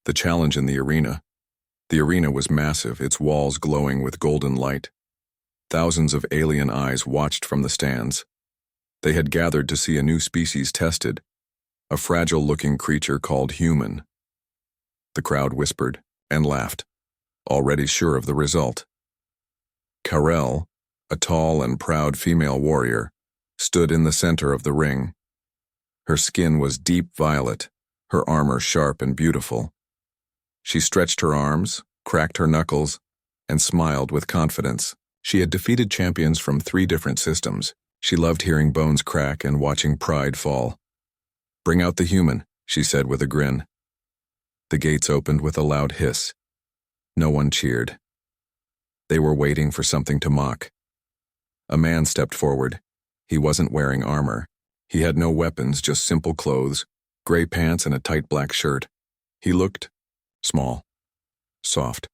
The challenge in the arena. The arena was massive, its walls glowing with golden light. Thousands of alien eyes watched from the stands. They had gathered to see a new species tested, a fragile-looking creature called human. The crowd whispered and laughed, already sure of the result. Karel, a tall and proud female warrior, stood in the center of the ring. Her skin was deep violet, her armor sharp and beautiful. She stretched her arms, cracked her knuckles, and smiled with confidence. She had defeated champions from 3 different systems. She loved hearing bones crack and watching pride fall. "Bring out the human," she said with a grin. The gates opened with a loud hiss. No one cheered. They were waiting for something to mock. A man stepped forward. He wasn't wearing armor. He had no weapons, just simple clothes, gray pants and a tight black shirt. He looked small, soft.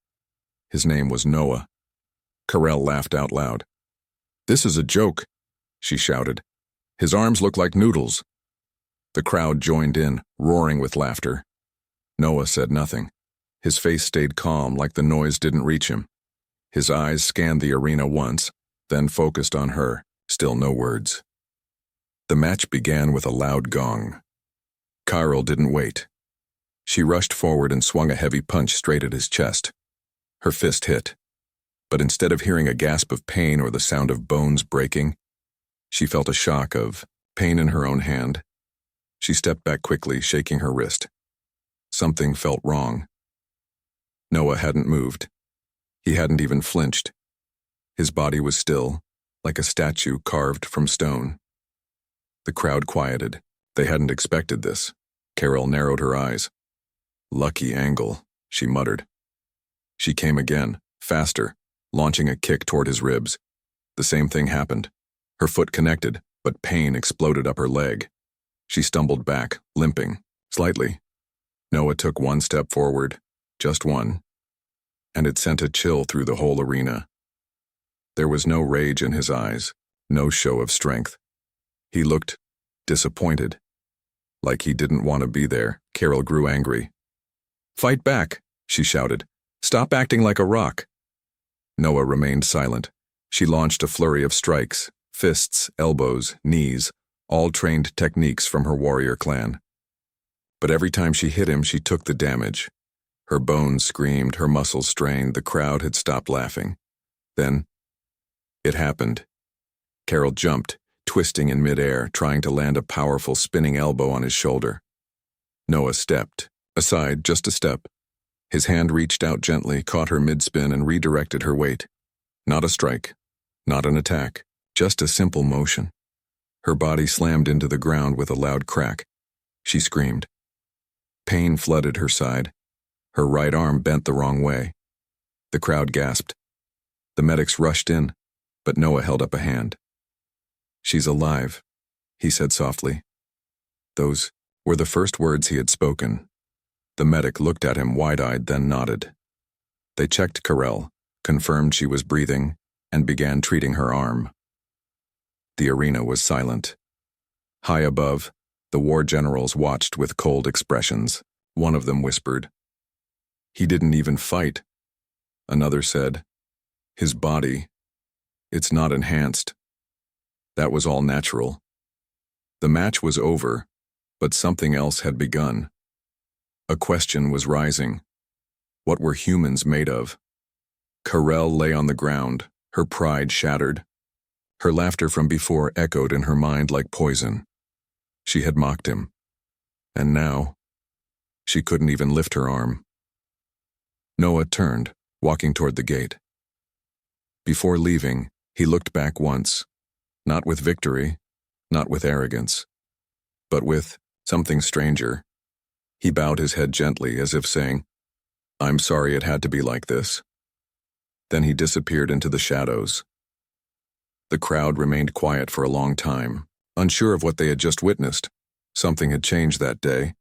His name was Noah. Karel laughed out loud. "This is a joke," she shouted. "His arms look like noodles." The crowd joined in, roaring with laughter. Noah said nothing. His face stayed calm, like the noise didn't reach him. His eyes scanned the arena once, then focused on her, still no words. The match began with a loud gong. Karel didn't wait. She rushed forward and swung a heavy punch straight at his chest. Her fist hit, but instead of hearing a gasp of pain or the sound of bones breaking, she felt a shock of pain in her own hand. She stepped back quickly, shaking her wrist. Something felt wrong. Noah hadn't moved. He hadn't even flinched. His body was still, like a statue carved from stone. The crowd quieted. They hadn't expected this. Karel narrowed her eyes. "Lucky angle," she muttered. She came again, faster, launching a kick toward his ribs. The same thing happened. Her foot connected, but pain exploded up her leg. She stumbled back, limping, slightly. Noah took one step forward, just one, and it sent a chill through the whole arena. There was no rage in his eyes, no show of strength. He looked disappointed, like he didn't want to be there. Karel grew angry. "Fight back," she shouted. "Stop acting like a rock." Noah remained silent. She launched a flurry of strikes, fists, elbows, knees, all trained techniques from her warrior clan. But every time she hit him, she took the damage. Her bones screamed, her muscles strained, the crowd had stopped laughing. Then, it happened. Karel jumped, twisting in midair, trying to land a powerful spinning elbow on his shoulder. Noah stepped, aside just a step. His hand reached out gently, caught her mid-spin, and redirected her weight. Not a strike, not an attack, just a simple motion. Her body slammed into the ground with a loud crack. She screamed. Pain flooded her side. Her right arm bent the wrong way. The crowd gasped. The medics rushed in, but Noah held up a hand. "She's alive," he said softly. Those were the first words he had spoken. The medic looked at him wide-eyed, then nodded. They checked Karel, confirmed she was breathing, and began treating her arm. The arena was silent. High above, the war generals watched with cold expressions. One of them whispered, "He didn't even fight." Another said, "His body, it's not enhanced." That was all natural. The match was over, but something else had begun. A question was rising. What were humans made of? Karel lay on the ground, her pride shattered. Her laughter from before echoed in her mind like poison. She had mocked him. And now, she couldn't even lift her arm. Noah turned, walking toward the gate. Before leaving, he looked back once, not with victory, not with arrogance, but with something stranger. He bowed his head gently, as if saying, "I'm sorry it had to be like this." Then he disappeared into the shadows. The crowd remained quiet for a long time, unsure of what they had just witnessed. Something had changed that day,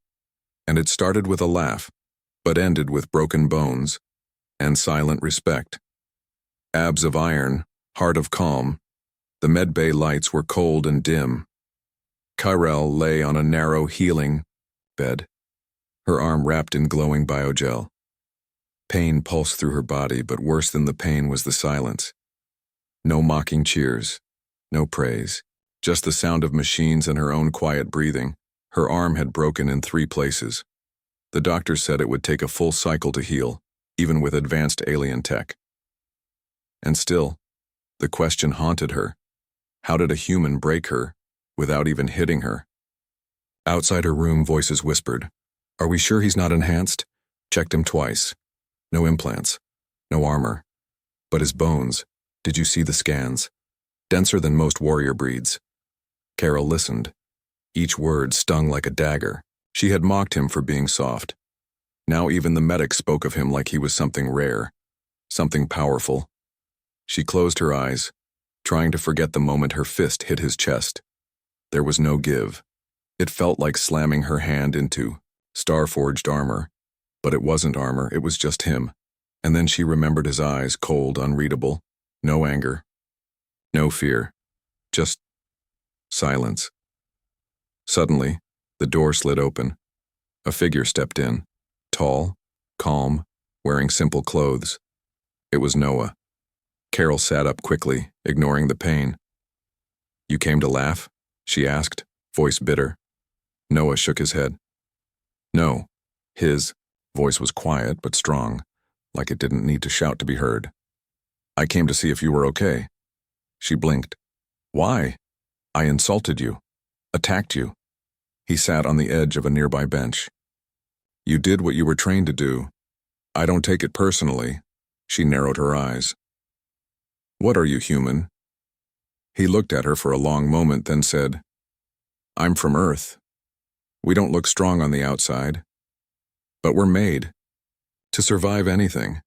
and it started with a laugh, but ended with broken bones and silent respect. Abs of iron, heart of calm, the medbay lights were cold and dim. Karel lay on a narrow healing bed, her arm wrapped in glowing biogel. Pain pulsed through her body, but worse than the pain was the silence. No mocking cheers, no praise, just the sound of machines and her own quiet breathing. Her arm had broken in 3 places. The doctor said it would take a full cycle to heal, even with advanced alien tech. And still, the question haunted her. How did a human break her without even hitting her? Outside her room, voices whispered, "Are we sure he's not enhanced? Checked him twice. No implants, no armor. But his bones, did you see the scans? Denser than most warrior breeds." Carol listened. Each word stung like a dagger. She had mocked him for being soft. Now even the medic spoke of him like he was something rare, something powerful. She closed her eyes, trying to forget the moment her fist hit his chest. There was no give. It felt like slamming her hand into star-forged armor. But it wasn't armor, it was just him. And then she remembered his eyes, cold, unreadable. No anger. No fear. Just silence. Suddenly, the door slid open. A figure stepped in. Tall, calm, wearing simple clothes. It was Noah. Carol sat up quickly, ignoring the pain. "You came to laugh?" she asked, voice bitter. Noah shook his head. No. His voice was quiet but strong, like it didn't need to shout to be heard. "I came to see if you were okay." She blinked. "Why?" "I insulted you. Attacked you." He sat on the edge of a nearby bench. "You did what you were trained to do. I don't take it personally." She narrowed her eyes. "What are you, human?" He looked at her for a long moment, then said, "I'm from Earth. We don't look strong on the outside. But we're made to survive anything."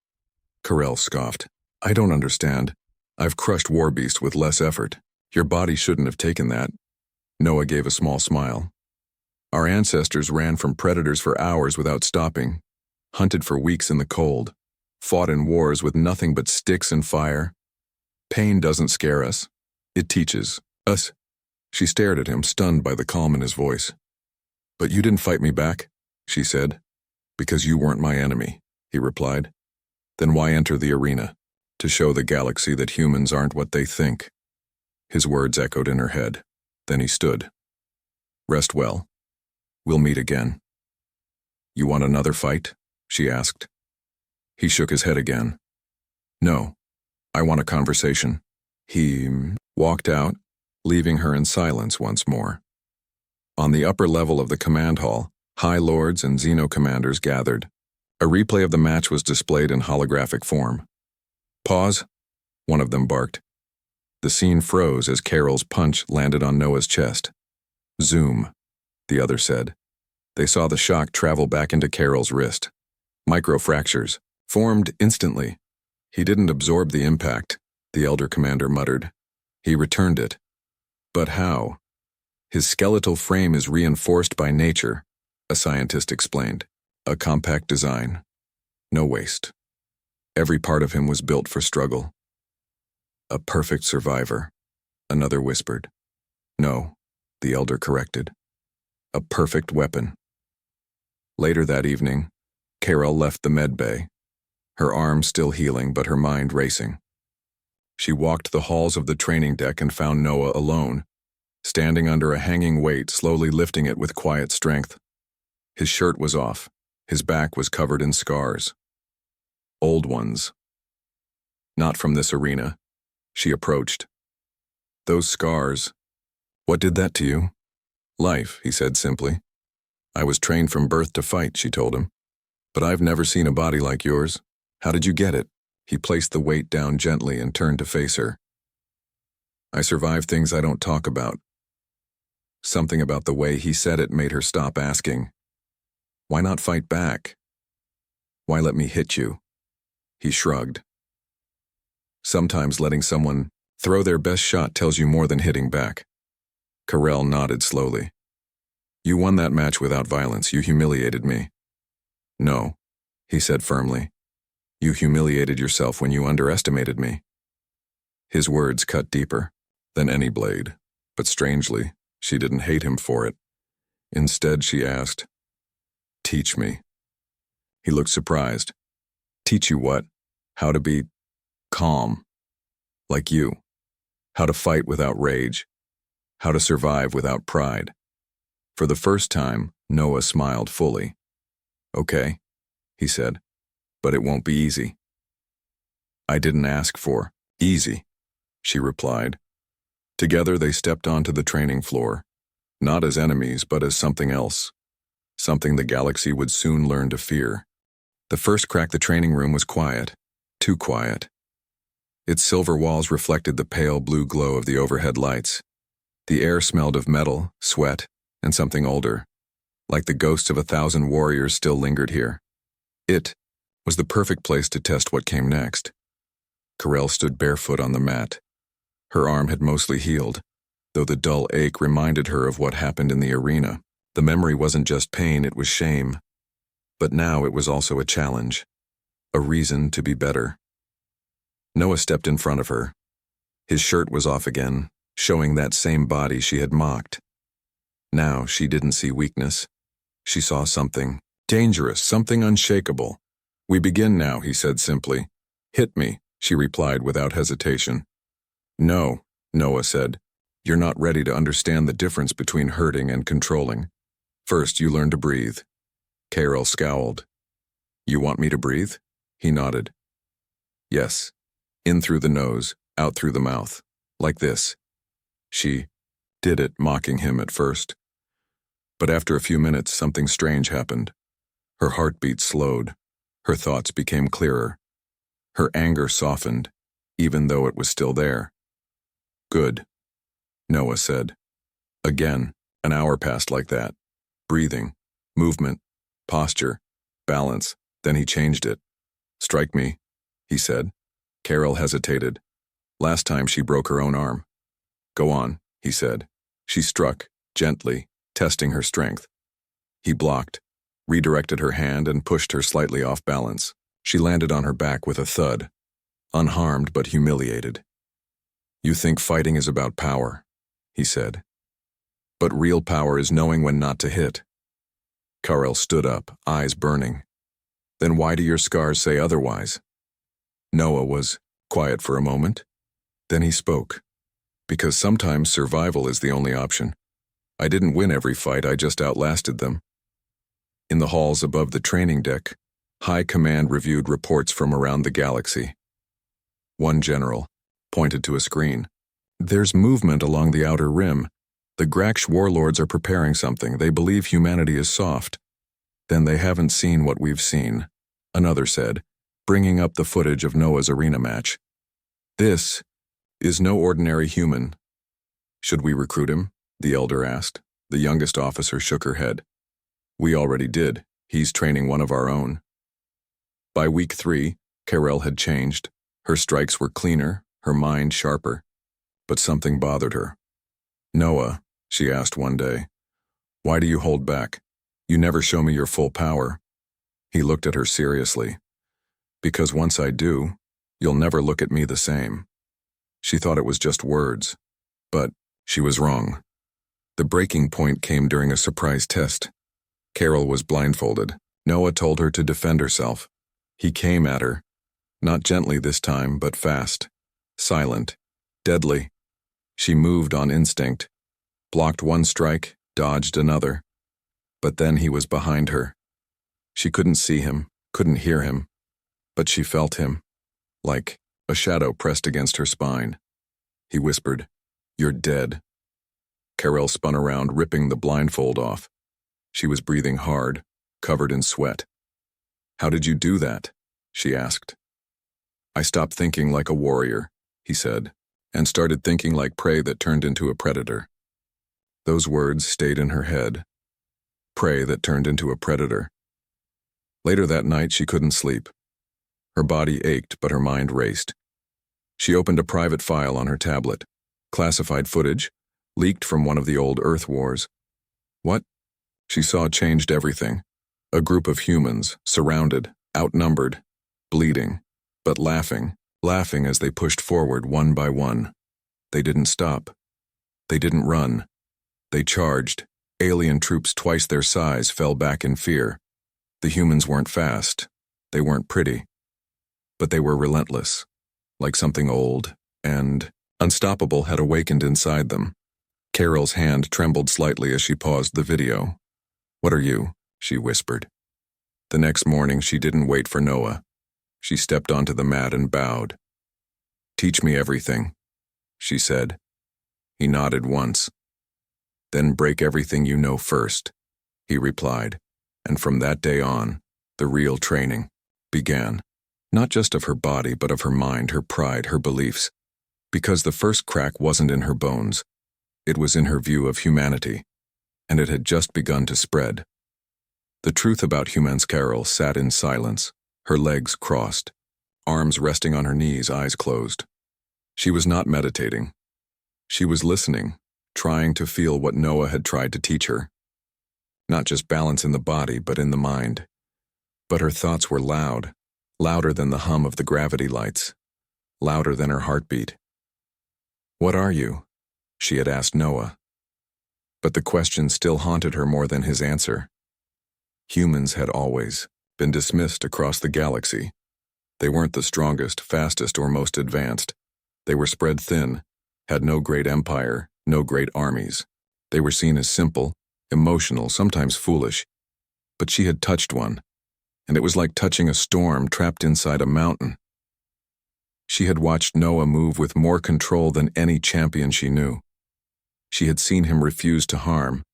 Carell scoffed. "I don't understand. I've crushed war beasts with less effort. Your body shouldn't have taken that." Noah gave a small smile. "Our ancestors ran from predators for hours without stopping, hunted for weeks in the cold, fought in wars with nothing but sticks and fire. Pain doesn't scare us. It teaches us." She stared at him, stunned by the calm in his voice. "But you didn't fight me back," she said. "Because you weren't my enemy," he replied. "Then why enter the arena? To show the galaxy that humans aren't what they think." His words echoed in her head. Then he stood. "Rest well. We'll meet again." "You want another fight?" she asked. He shook his head again. "No. I want a conversation." He walked out, leaving her in silence once more. On the upper level of the command hall, High Lords and Xeno commanders gathered. A replay of the match was displayed in holographic form. "Pause," one of them barked. The scene froze as Carol's punch landed on Noah's chest. "Zoom," the other said. They saw the shock travel back into Carol's wrist. Microfractures formed instantly. "He didn't absorb the impact," the elder commander muttered. "He returned it." "But how?" "His skeletal frame is reinforced by nature," a scientist explained. "A compact design. No waste. Every part of him was built for struggle." "A perfect survivor," another whispered. "No," the elder corrected. "A perfect weapon." Later that evening, Carol left the med bay, her arm still healing but her mind racing. She walked the halls of the training deck and found Noah alone, standing under a hanging weight, slowly lifting it with quiet strength. His shirt was off. His back was covered in scars. Old ones. "Not from this arena." She approached. "Those scars. What did that to you?" "Life," he said simply. "I was trained from birth to fight," she told him. "But I've never seen a body like yours. How did you get it?" He placed the weight down gently and turned to face her. "I survive things I don't talk about." Something about the way he said it made her stop asking. "Why not fight back? Why let me hit you?" He shrugged. "Sometimes letting someone throw their best shot tells you more than hitting back." Carell nodded slowly. "You won that match without violence. You humiliated me." "No," he said firmly. "You humiliated yourself when you underestimated me." His words cut deeper than any blade, but strangely, she didn't hate him for it. Instead, she asked, Teach me. He looked surprised. Teach you what? How to be calm. Like you. How to fight without rage. How to survive without pride. For the first time, Noah smiled fully. Okay, he said, but it won't be easy. I didn't ask for easy, she replied. Together they stepped onto the training floor, not as enemies but as something else, something the galaxy would soon learn to fear. The first crack the training room was quiet, too quiet. Its silver walls reflected the pale blue glow of the overhead lights. The air smelled of metal, sweat, and something older, like the ghosts of 1,000 warriors still lingered here. It was the perfect place to test what came next. Karel stood barefoot on the mat. Her arm had mostly healed, though the dull ache reminded her of what happened in the arena. The memory wasn't just pain, it was shame. But now it was also a challenge, a reason to be better. Noah stepped in front of her. His shirt was off again, showing that same body she had mocked. Now she didn't see weakness. She saw something dangerous, something unshakable. We begin now, he said simply. Hit me, she replied without hesitation. No, Noah said. You're not ready to understand the difference between hurting and controlling. First, you learn to breathe. Karel scowled. You want me to breathe? He nodded. Yes. In through the nose, out through the mouth. Like this. She did it, mocking him at first. But after a few minutes, something strange happened. Her heartbeat slowed. Her thoughts became clearer. Her anger softened, even though it was still there. Good, Noah said. Again, an hour passed like that. Breathing, movement, posture, balance. Then he changed it. Strike me, he said. Karel hesitated. Last time she broke her own arm. Go on, he said. She struck, gently, testing her strength. He blocked, redirected her hand and pushed her slightly off balance. She landed on her back with a thud, unharmed but humiliated. You think fighting is about power, he said. But real power is knowing when not to hit. Karel stood up, eyes burning. Then why do your scars say otherwise? Noah was quiet for a moment. Then he spoke. Because sometimes survival is the only option. I didn't win every fight, I just outlasted them. In the halls above the training deck, High Command reviewed reports from around the galaxy. One general pointed to a screen. There's movement along the outer rim. The Graksh warlords are preparing something. They believe humanity is soft. Then they haven't seen what we've seen, another said, bringing up the footage of Noah's arena match. This is no ordinary human. Should we recruit him? The elder asked. The youngest officer shook her head. We already did. He's training one of our own. By week 3, Karel had changed. Her strikes were cleaner, her mind sharper. But something bothered her. Noah, she asked one day, why do you hold back? You never show me your full power. He looked at her seriously. Because once I do, you'll never look at me the same. She thought it was just words, but she was wrong. The breaking point came during a surprise test. Karel was blindfolded. Noah told her to defend herself. He came at her, not gently this time, but fast, silent, deadly. She moved on instinct, blocked one strike, dodged another. But then he was behind her. She couldn't see him, couldn't hear him, but she felt him, like a shadow pressed against her spine. He whispered, "You're dead." Karel spun around, ripping the blindfold off. She was breathing hard, covered in sweat. "How did you do that?" she asked. "I stopped thinking like a warrior," he said, and started thinking like prey that turned into a predator. Those words stayed in her head. Prey that turned into a predator. Later that night, she couldn't sleep. Her body ached, but her mind raced. She opened a private file on her tablet. Classified footage, leaked from one of the old Earth wars. What? She saw changed everything. A group of humans, surrounded, outnumbered, bleeding, but laughing as they pushed forward one by one. They didn't stop. They didn't run. They charged. Alien troops twice their size fell back in fear. The humans weren't fast. They weren't pretty. But they were relentless, like something old and unstoppable had awakened inside them. Carol's hand trembled slightly as she paused the video. "What are you?" she whispered. The next morning, she didn't wait for Noah. She stepped onto the mat and bowed. "Teach me everything," she said. He nodded once. "Then break everything you know first," he replied. And from that day on, the real training began. Not just of her body, but of her mind, her pride, her beliefs. Because the first crack wasn't in her bones. It was in her view of humanity, and it had just begun to spread. The truth about humans. Carol sat in silence, her legs crossed, arms resting on her knees, eyes closed. She was not meditating. She was listening, trying to feel what Noah had tried to teach her. Not just balance in the body, but in the mind. But her thoughts were loud, louder than the hum of the gravity lights, louder than her heartbeat. "What are you?" she had asked Noah. But the question still haunted her more than his answer. Humans had always been dismissed across the galaxy. They weren't the strongest, fastest, or most advanced. They were spread thin, had no great empire, no great armies. They were seen as simple, emotional, sometimes foolish. But she had touched one, and it was like touching a storm trapped inside a mountain. She had watched Noah move with more control than any champion she knew. She had seen him refuse to harm,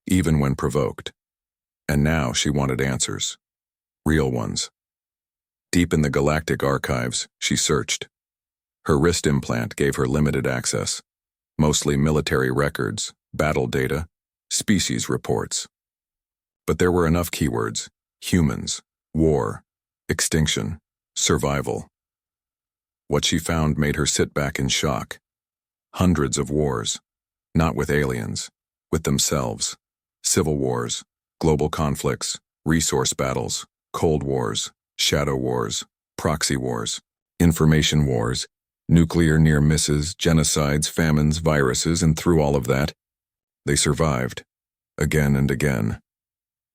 even when provoked. And now she wanted answers. Real ones. Deep in the Galactic archives, she searched. Her wrist implant gave her limited access. Mostly military records, battle data, species reports. But there were enough keywords: humans, war, extinction, survival. What she found made her sit back in shock. Hundreds of wars. Not with aliens, with themselves. Civil wars, global conflicts, resource battles, cold wars, shadow wars, proxy wars, information wars, nuclear near misses, genocides, famines, viruses, and through all of that, they survived, again and again.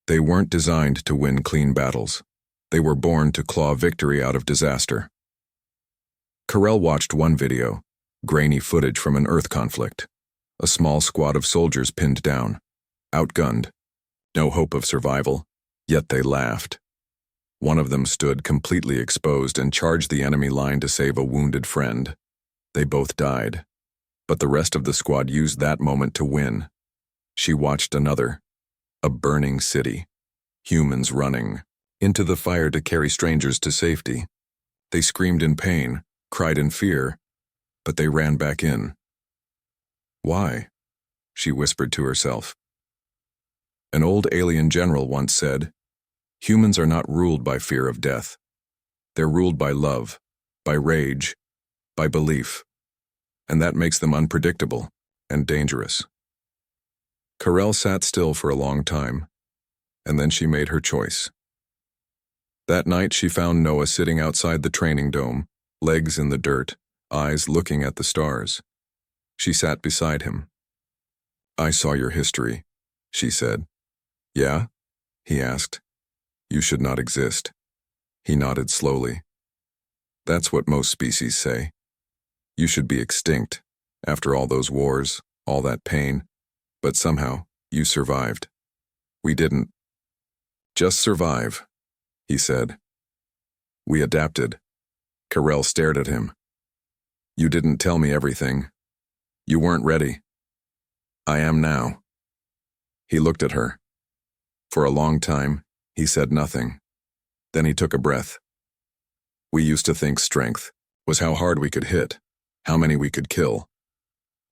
They weren't designed to win clean battles. They were born to claw victory out of disaster. Carell watched one video, grainy footage from an Earth conflict. A small squad of soldiers pinned down, outgunned, no hope of survival, yet they laughed. One of them stood completely exposed and charged the enemy line to save a wounded friend. They both died, but the rest of the squad used that moment to win. She watched another, a burning city, humans running into the fire to carry strangers to safety. They screamed in pain, cried in fear, but they ran back in. "Why?" she whispered to herself. An old alien general once said, "Humans are not ruled by fear of death. They're ruled by love, by rage, by belief. And that makes them unpredictable and dangerous." Carell sat still for a long time, and then she made her choice. That night she found Noah sitting outside the training dome, legs in the dirt, eyes looking at the stars. She sat beside him. "I saw your history," she said. "Yeah?" he asked. "You should not exist." He nodded slowly. "That's what most species say. You should be extinct, after all those wars, all that pain. But somehow, you survived. We didn't. Just survive," he said. "We adapted." Carell stared at him. "You didn't tell me everything. You weren't ready. I am now." He looked at her. For a long time, he said nothing. Then he took a breath. "We used to think strength was how hard we could hit, how many we could kill.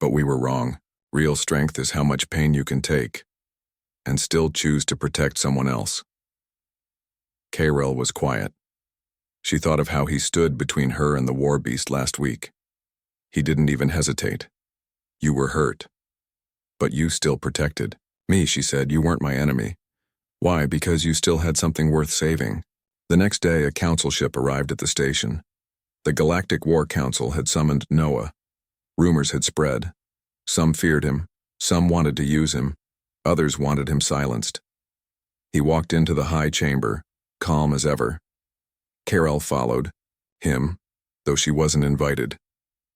But we were wrong. Real strength is how much pain you can take, and still choose to protect someone else." Carell was quiet. She thought of how he stood between her and the war beast last week. He didn't even hesitate. "You were hurt. But you still protected me," she said. "You weren't my enemy." "Why? Because you still had something worth saving." The next day, a council ship arrived at the station. The Galactic War Council had summoned Noah. Rumors had spread. Some feared him, some wanted to use him, others wanted him silenced. He walked into the high chamber, calm as ever. Carol followed him, though she wasn't invited.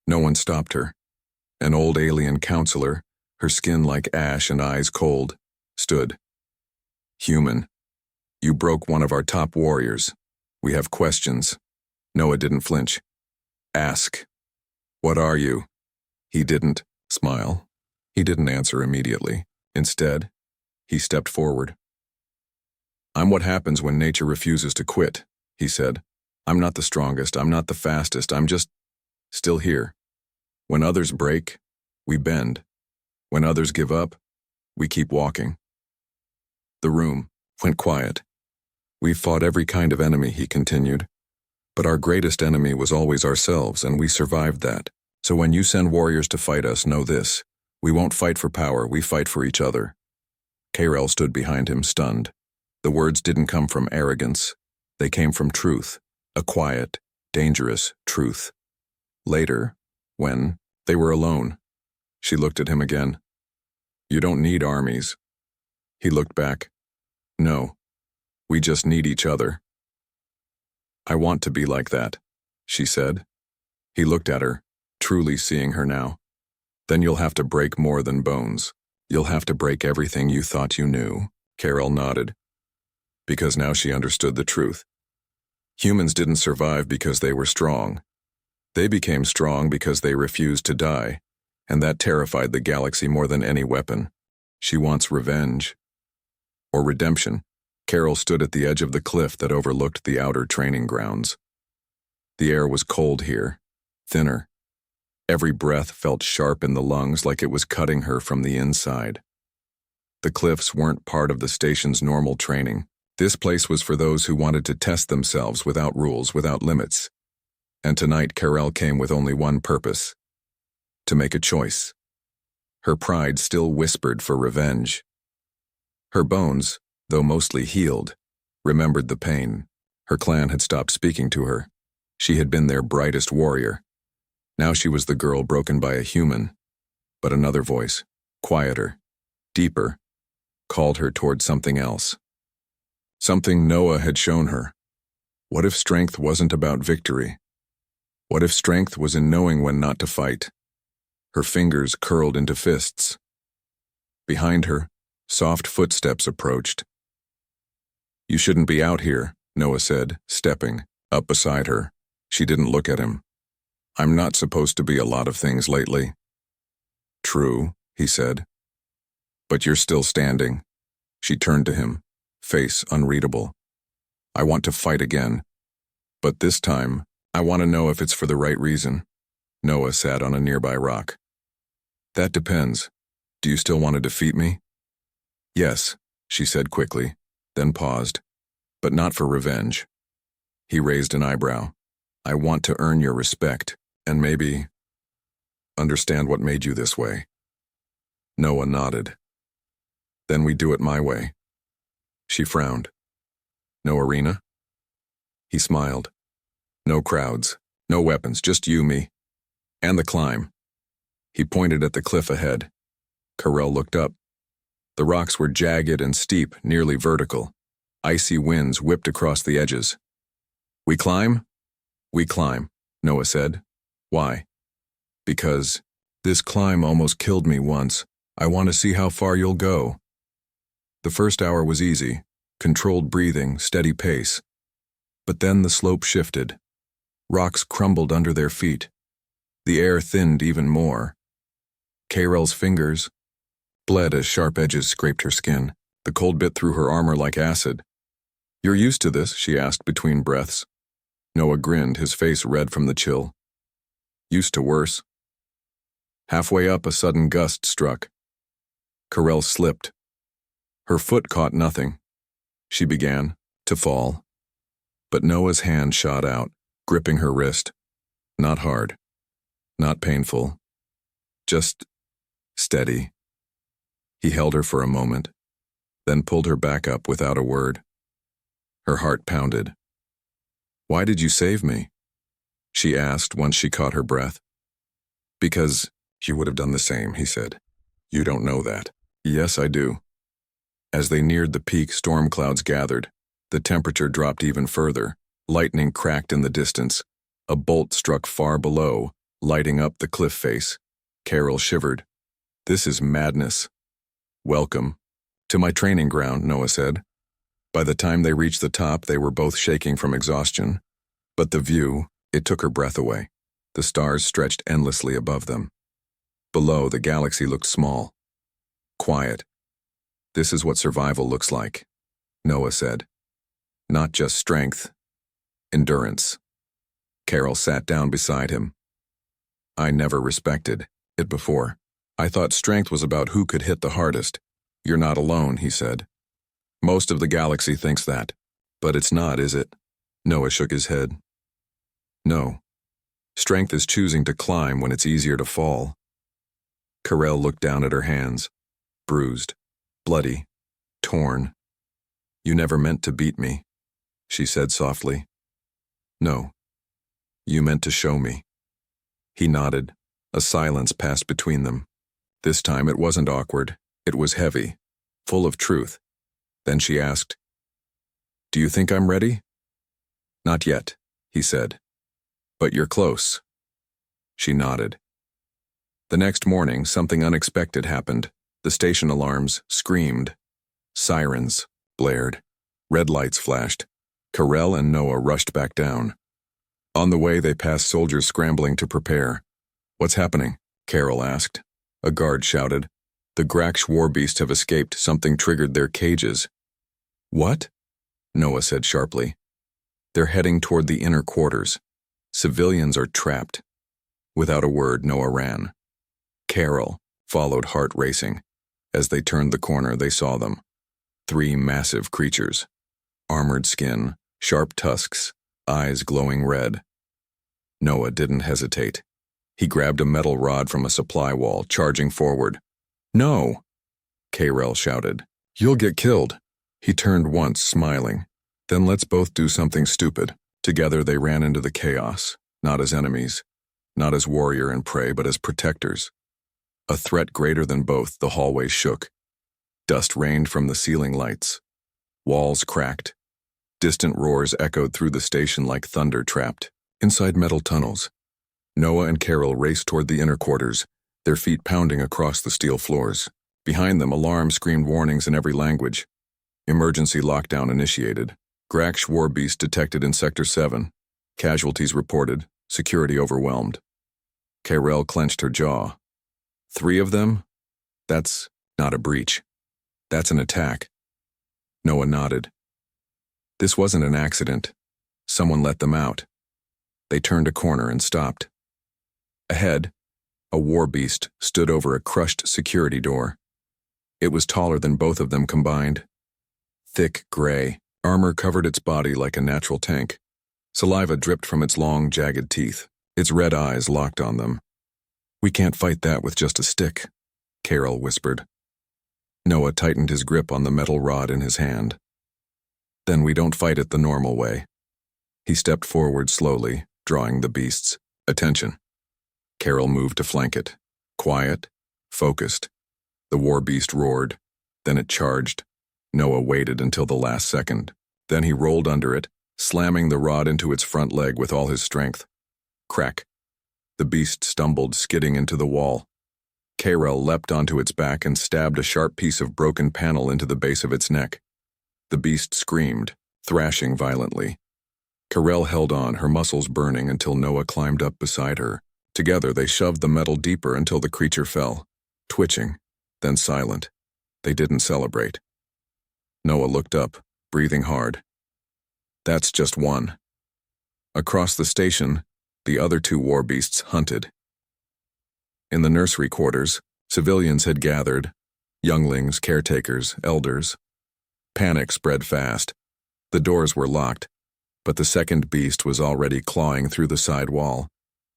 No one stopped her. An old alien counselor, her skin like ash and eyes cold, stood. Human, you broke one of our top warriors. We have questions. Noah didn't flinch. Ask. What are you? He didn't smile. He didn't answer immediately. Instead, he stepped forward. I'm what happens when nature refuses to quit, he said. I'm not the strongest, I'm not the fastest, I'm just still here. When others break, we bend. When others give up, we keep walking. The room went quiet. We fought every kind of enemy, he continued. But our greatest enemy was always ourselves, and we survived that. So when you send warriors to fight us, know this. We won't fight for power, we fight for each other. Karel stood behind him, stunned. The words didn't come from arrogance. They came from truth, a quiet, dangerous truth. Later, when they were alone, she looked at him again. You don't need armies. He looked back. No, we just need each other. I want to be like that, she said. He looked at her, truly seeing her now. Then you'll have to break more than bones. You'll have to break everything you thought you knew. Carol nodded, because now she understood the truth. Humans didn't survive because they were strong. They became strong because they refused to die, and that terrified the galaxy more than any weapon. She wants revenge. Or redemption. Carol stood at the edge of the cliff that overlooked the outer training grounds. The air was cold here, thinner. Every breath felt sharp in the lungs, like it was cutting her from the inside. The cliffs weren't part of the station's normal training. This place was for those who wanted to test themselves without rules, without limits. And tonight Carel came with only one purpose: to make a choice. Her pride still whispered for revenge. Her bones, though mostly healed, remembered the pain. Her clan had stopped speaking to her. She had been their brightest warrior. Now she was the girl broken by a human. But another voice, quieter, deeper, called her toward something else. Something Noah had shown her. What if strength wasn't about victory? What if strength was in knowing when not to fight? Her fingers curled into fists. Behind her, soft footsteps approached. You shouldn't be out here, Noah said, stepping up beside her. She didn't look at him. I'm not supposed to be a lot of things lately. True, he said. But you're still standing. She turned to him, face unreadable. I want to fight again. But this time, I want to know if it's for the right reason. Noah sat on a nearby rock. That depends. Do you still want to defeat me? Yes, she said quickly, then paused. But not for revenge. He raised an eyebrow. I want to earn your respect, and maybe understand what made you this way. Noah nodded. Then we do it my way. She frowned. No arena? He smiled. No crowds, no weapons, just you, me. And the climb. He pointed at the cliff ahead. Carel looked up. The rocks were jagged and steep, nearly vertical. Icy winds whipped across the edges. We climb? We climb, Noah said. Why? Because this climb almost killed me once. I want to see how far you'll go. The first hour was easy, controlled breathing, steady pace. But then the slope shifted. Rocks crumbled under their feet. The air thinned even more. Carel's fingers bled as sharp edges scraped her skin. The cold bit through her armor like acid. You're used to this, she asked between breaths. Noah grinned, his face red from the chill. Used to worse. Halfway up, a sudden gust struck. Carel slipped. Her foot caught nothing. She began to fall. But Noah's hand shot out, gripping her wrist. Not hard. Not painful. Just steady. He held her for a moment, then pulled her back up without a word. Her heart pounded. Why did you save me? She asked once she caught her breath. Because you would have done the same, he said. You don't know that. Yes, I do. As they neared the peak, storm clouds gathered. The temperature dropped even further. Lightning cracked in the distance. A bolt struck far below, lighting up the cliff face. Carol shivered. This is madness. Welcome to my training ground, Noah said. By the time they reached the top, they were both shaking from exhaustion. But the view, it took her breath away. The stars stretched endlessly above them. Below, the galaxy looked small. Quiet. This is what survival looks like, Noah said. Not just strength, endurance. Carol sat down beside him. I never respected it before. I thought strength was about who could hit the hardest. You're not alone, he said. Most of the galaxy thinks that. But it's not, is it? Noah shook his head. No. Strength is choosing to climb when it's easier to fall. Carell looked down at her hands. Bruised, bloody, torn. You never meant to beat me, she said softly. No. You meant to show me. He nodded. A silence passed between them. This time it wasn't awkward. It was heavy, full of truth. Then she asked, Do you think I'm ready? Not yet, he said. But you're close. She nodded. The next morning, something unexpected happened. The station alarms screamed. Sirens blared. Red lights flashed. Carell and Noah rushed back down. On the way, they passed soldiers scrambling to prepare. What's happening? Carol asked. A guard shouted. The Graksh warbeasts have escaped. Something triggered their cages. What? Noah said sharply. They're heading toward the inner quarters. Civilians are trapped. Without a word, Noah ran. Carol followed, heart racing. As they turned the corner, they saw them. 3 massive creatures. Armored skin, sharp tusks, eyes glowing red. Noah didn't hesitate. He grabbed a metal rod from a supply wall, charging forward. No! Carell shouted. You'll get killed. He turned once, smiling. Then let's both do something stupid. Together they ran into the chaos, not as enemies, not as warrior and prey, but as protectors. A threat greater than both, the hallway shook. Dust rained from the ceiling lights. Walls cracked. Distant roars echoed through the station like thunder trapped inside metal tunnels. Noah and Carol raced toward the inner quarters, their feet pounding across the steel floors. Behind them, alarms screamed warnings in every language. Emergency lockdown initiated. Graksh warbeast detected in Sector 7. Casualties reported. Security overwhelmed. Carell clenched her jaw. 3 of them? That's not a breach. That's an attack. Noah nodded. This wasn't an accident. Someone let them out. They turned a corner and stopped. Ahead, a warbeast stood over a crushed security door. It was taller than both of them combined. Thick gray, armor covered its body like a natural tank. Saliva dripped from its long, jagged teeth. Its red eyes locked on them. We can't fight that with just a stick, Carol whispered. Noah tightened his grip on the metal rod in his hand. Then we don't fight it the normal way. He stepped forward slowly, drawing the beast's attention. Carol moved to flank it. Quiet, focused. The war beast roared. Then it charged. Noah waited until the last second. Then he rolled under it, slamming the rod into its front leg with all his strength. Crack. The beast stumbled, skidding into the wall. Carol leapt onto its back and stabbed a sharp piece of broken panel into the base of its neck. The beast screamed, thrashing violently. Carell held on, her muscles burning, until Noah climbed up beside her. Together they shoved the metal deeper until the creature fell, twitching, then silent. They didn't celebrate. Noah looked up, breathing hard. That's just one. Across the station, the other 2 war beasts hunted. In the nursery quarters, civilians had gathered, younglings, caretakers, elders. Panic spread fast. The doors were locked, but the second beast was already clawing through the side wall.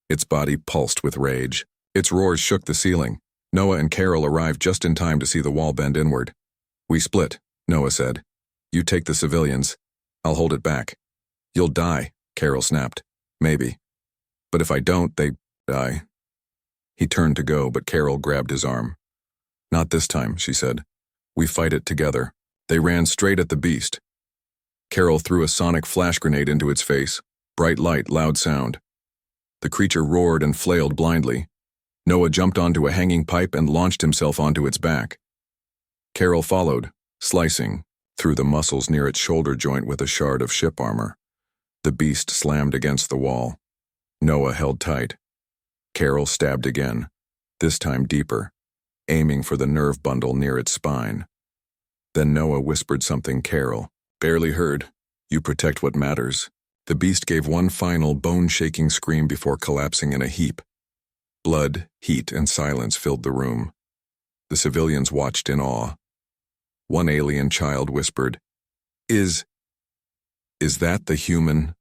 Its body pulsed with rage. Its roars shook the ceiling. Noah and Carol arrived just in time to see the wall bend inward. We split, Noah said. You take the civilians. I'll hold it back. You'll die, Carol snapped. Maybe. But if I don't, they die. He turned to go, but Carol grabbed his arm. Not this time, she said. We fight it together. They ran straight at the beast. Carol threw a sonic flash grenade into its face. Bright light, loud sound. The creature roared and flailed blindly. Noah jumped onto a hanging pipe and launched himself onto its back. Carol followed, slicing through the muscles near its shoulder joint with a shard of ship armor. The beast slammed against the wall. Noah held tight. Carol stabbed again, this time deeper, aiming for the nerve bundle near its spine. Then Noah whispered something Carol barely heard. "You protect what matters." The beast gave one final bone-shaking scream before collapsing in a heap. Blood, heat, and silence filled the room. The civilians watched in awe. One alien child whispered, Is that the human?"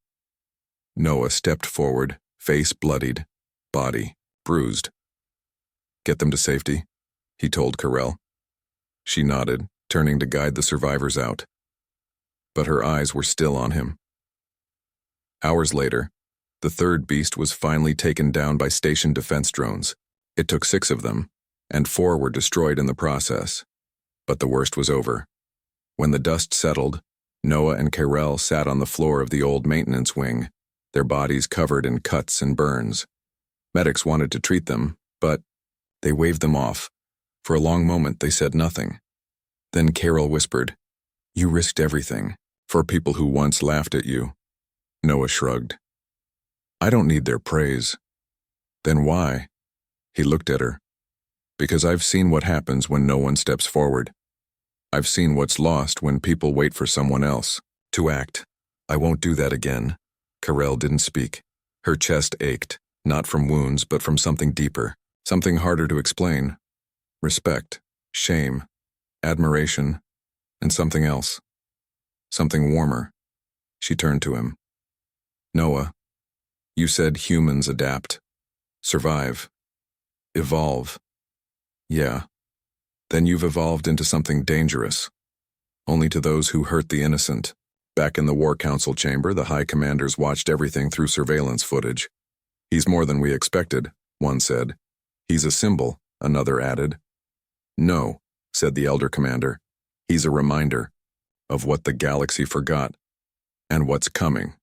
Noah stepped forward, face bloodied, body bruised. "Get them to safety," he told Carell. She nodded, turning to guide the survivors out. But her eyes were still on him. Hours later, the third beast was finally taken down by station defense drones. It took 6 of them, and 4 were destroyed in the process. But the worst was over. When the dust settled, Noah and Carell sat on the floor of the old maintenance wing, their bodies covered in cuts and burns. Medics wanted to treat them, but they waved them off. For a long moment, they said nothing. Then Carell whispered, "You risked everything for people who once laughed at you." Noah shrugged. "I don't need their praise." "Then why?" He looked at her. "Because I've seen what happens when no one steps forward. I've seen what's lost when people wait for someone else to act. I won't do that again." Carell didn't speak. Her chest ached, not from wounds but from something deeper, something harder to explain. Respect, shame, admiration, and something else. Something warmer. She turned to him. "Noah, you said humans adapt, survive, evolve. Yeah. Then you've evolved into something dangerous. Only to those who hurt the innocent." Back in the War Council chamber, the high commanders watched everything through surveillance footage. "He's more than we expected," one said. "He's a symbol," another added. "No," said the elder commander. "He's a reminder of what the galaxy forgot and what's coming."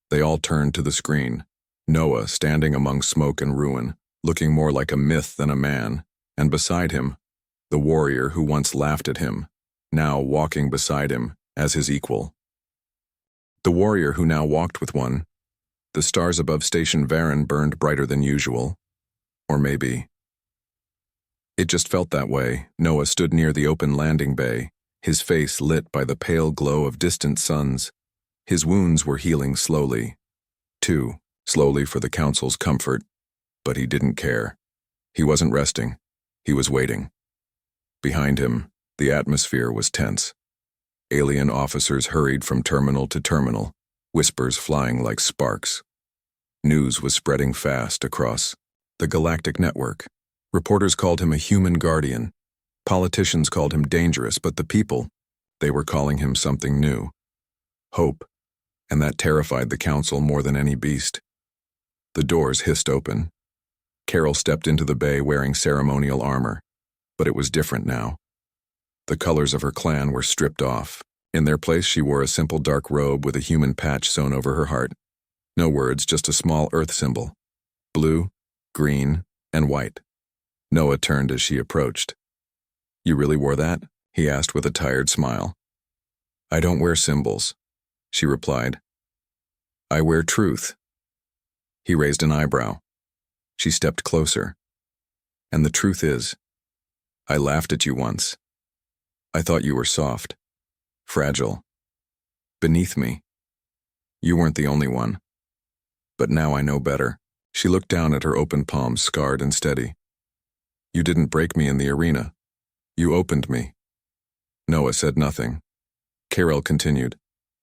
They all turned to the screen. Noah standing among smoke and ruin, looking more like a myth than a man, and beside him, the warrior who once laughed at him, now walking beside him as his equal. The warrior who now walked with one. The stars above Station Varen burned brighter than usual. Or maybe. It just felt that way. Noah stood near the open landing bay, his face lit by the pale glow of distant suns. His wounds were healing slowly. Too slowly for the Council's comfort. But he didn't care. He wasn't resting. He was waiting. Behind him, the atmosphere was tense. Alien officers hurried from terminal to terminal, whispers flying like sparks. News was spreading fast across the Galactic network. Reporters called him a human guardian. Politicians called him dangerous, but the people, they were calling him something new. Hope. And that terrified the Council more than any beast. The doors hissed open. Carol stepped into the bay wearing ceremonial armor, but it was different now. The colors of her clan were stripped off. In their place, she wore a simple dark robe with a human patch sewn over her heart. No words, just a small earth symbol. Blue, green, and white. Noah turned as she approached. "You really wore that?" he asked with a tired smile. "I don't wear symbols," she replied. "I wear truth." He raised an eyebrow. She stepped closer. "And the truth is, I laughed at you once. I thought you were soft, fragile, beneath me. You weren't the only one. But now I know better." She looked down at her open palms, scarred and steady. "You didn't break me in the arena. You opened me." Noah said nothing. Carell continued,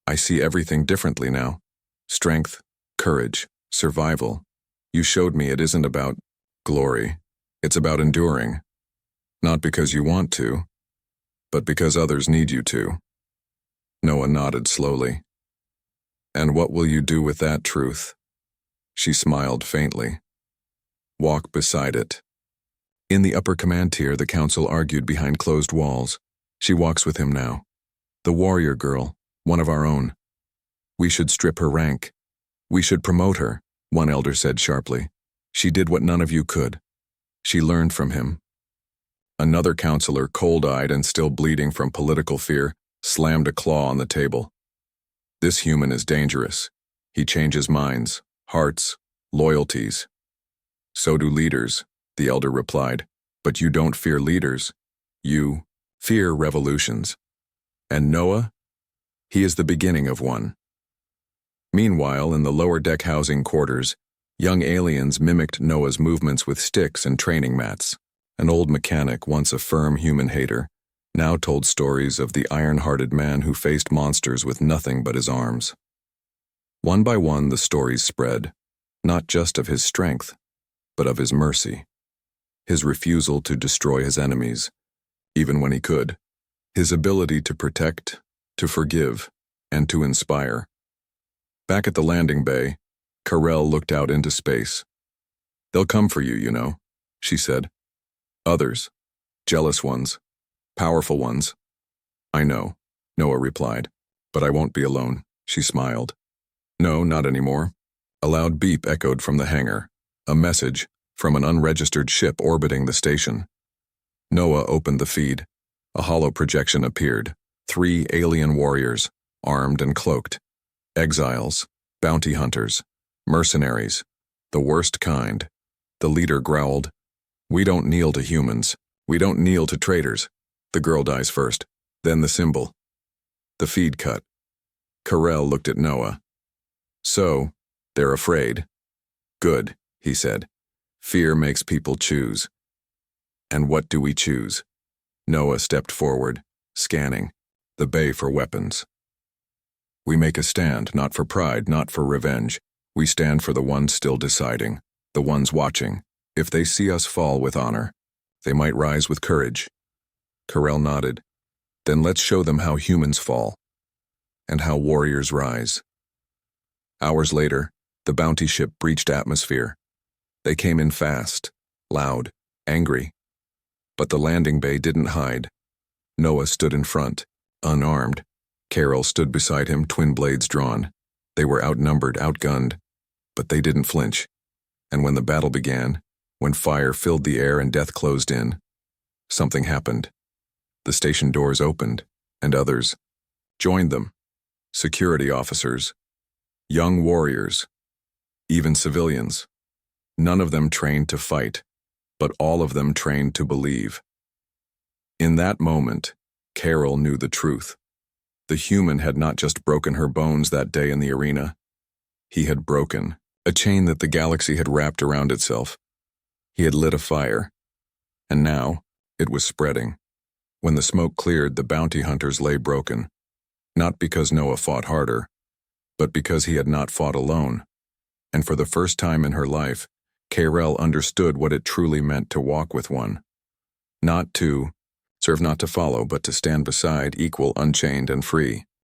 "I see everything differently now. Strength, courage, survival. You showed me it isn't about glory. It's about enduring. Not because you want to, but because others need you to." Noah nodded slowly. "And what will you do with that truth?" She smiled faintly. "Walk beside it." In the upper command tier, the Council argued behind closed walls. She walks with him now, The warrior girl, one of our own. We should strip her rank. We should promote her, one elder said sharply. She did what none of you could. She learned from him. Another counselor, cold-eyed and still bleeding from political fear, slammed a claw on the table. This human is dangerous. He changes minds, hearts, loyalties. So do leaders, the elder replied. But you don't fear leaders. You fear revolutions. And Noah? He is the beginning of one. Meanwhile, in the lower deck housing quarters, young aliens mimicked Noah's movements with sticks and training mats. An old mechanic, once a firm human hater, now told stories of the iron-hearted man who faced monsters with nothing but his arms. One by one, the stories spread, not just of his strength, but of his mercy, his refusal to destroy his enemies, even when he could, his ability to protect, to forgive, and to inspire. Back at the landing bay, Carell looked out into space. They'll come for you, you know, she said. Others, jealous ones, powerful ones. I know, Noah replied, but I won't be alone, she smiled. No, not anymore. A loud beep echoed from the hangar, a message from an unregistered ship orbiting the station. Noah opened the feed. A hollow projection appeared. 3 alien warriors, armed and cloaked. Exiles, bounty hunters, mercenaries, the worst kind. The leader growled, "We don't kneel to humans. We don't kneel to traitors." The girl dies first, then the symbol. The feed cut. Carell looked at Noah. So, they're afraid. Good, he said. Fear makes people choose. And what do we choose? Noah stepped forward, scanning the bay for weapons. We make a stand, not for pride, not for revenge. We stand for the ones still deciding, the ones watching. If they see us fall with honor, they might rise with courage. Carell nodded. Then let's show them how humans fall, and how warriors rise. Hours later, the bounty ship breached atmosphere. They came in fast, loud, angry. But the landing bay didn't hide. Noah stood in front, unarmed. Carell stood beside him, twin blades drawn. They were outnumbered, outgunned, but they didn't flinch. And when the battle began, when fire filled the air and death closed in, something happened. The station doors opened, and others joined them. Security officers, young warriors, even civilians. None of them trained to fight, but all of them trained to believe. In that moment, Carell knew the truth. The human had not just broken her bones that day in the arena. He had broken a chain that the galaxy had wrapped around itself. He had lit a fire, and now it was spreading. When the smoke cleared, the bounty hunters lay broken, not because Noah fought harder, but because he had not fought alone. And for the first time in her life, Carell understood what it truly meant to walk with one. Not to serve, not to follow, but to stand beside, equal, unchained, and free.